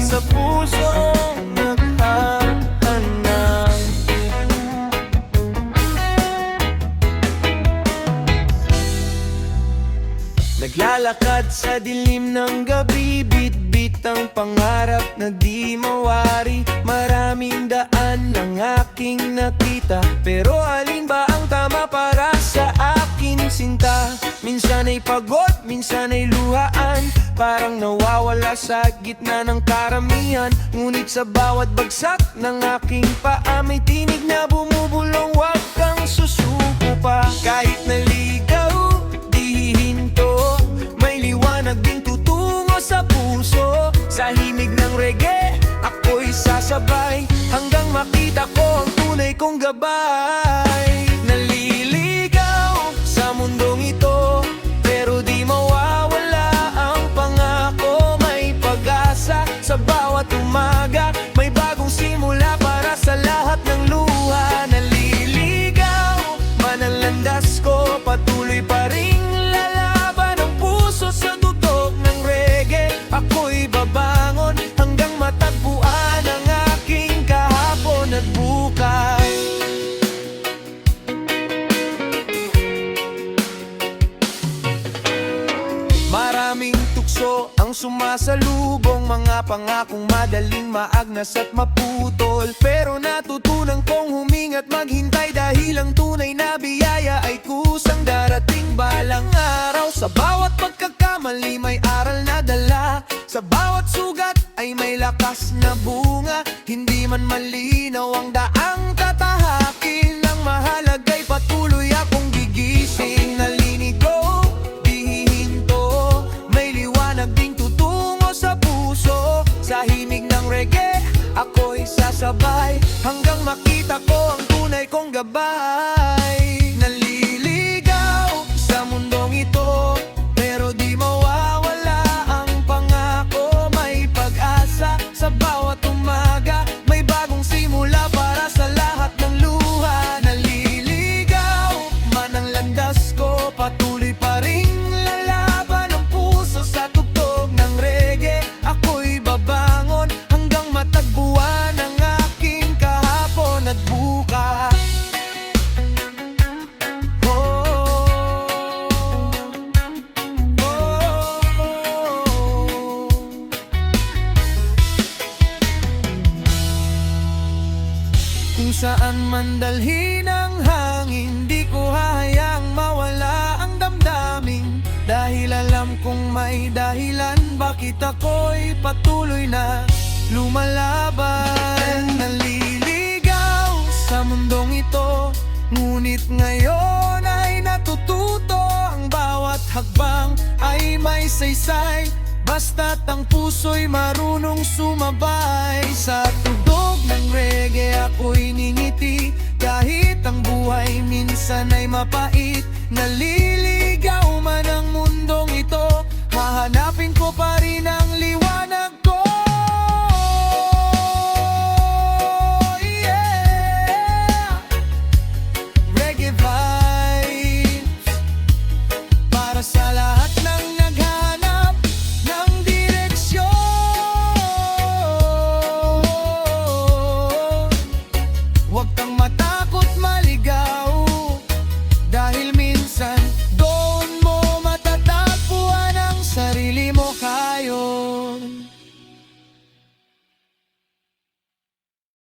sa pusong naghahanap. Naglalakad sa dilim ng gabi, bit-bit ang pangarap na di mawari. Maraming daan ang aking nakita, pero alin ba ang tama para sa akin sinta? Minsan ay pagod, minsan ay luhaan, parang nawawala sa gitna ng karamihan. Ngunit sa bawat bagsak ng aking paa, may tinig na bumubulong, huwag kang susuko pa. Kahit naligaw, di hihinto, may liwanag ding tutungo sa puso. Sa himig ng reggae, ako'y sasabay, hanggang makita ko ang tunay kong gabay. Naliligaw sa mundong ito, pero di mawawala ang pangako. May pag-asa sa bawat umaga, may bagong simula para sa lahat ng luha. Naliligaw man ang landas ko, patuloy pa ring lalaban ang puso sa dugtong ng reggae. Ako'y babangon hanggang matagpuan ang aking kahapon at bukas. Maraming tukso ang sumasalubong, mga pangakong madaling maagnas at maputol. Pero natutunan kong huminga't maghintay, dahil ang tunay na biyaya ay kusang darating balang araw. Sa bawat pagkakamali may aral na dala, sa bawat sugat ay may lakas na bunga. Hindi man malinaw ang daang tatahakin, ang mahalaga'y patuloy akong gigising. Nalinig ko, di hihinto, may liwanag ding tutungo sa puso. Sa himig ng reggae, ako'y sasabay, hanggang makita ko ang tunay kong gabay. Naliligaw sa mundong ito, pero di mawawala ang pangako. May pag-asa sa bawat umaga, may bagong simula para sa lahat ng luha. Naliligaw man ang landas ko, patuloy pa ring lalaban ang puso sa tugtog ng reggae. Ako'y babangon hanggang matagpuan ang aking kahapon at bukas. Kung saan man dalhin ang hangin, di ko hahayaang mawala ang damdamin. Dahil alam kong may dahilan bakit ako'y patuloy na lumalaban. Naliligaw sa mundong ito, ngunit ngayon ay natututo. Ang bawat hakbang ay may saysay, basta't ang puso'y marunong sumabay. Sa tugtog ng reggae ako'y ningiti, kahit ang buhay minsan ay mapait. Naliligaw man ang mundong ito, hahanapin ko pa rin ang liwanag ko. Yeah! Reggae vibes para sa lahat ng naghahanap ng direksyon. Huwag kang matakot maligaw, dahil minsan doon mo matatagpuan ang sarili mo kayon.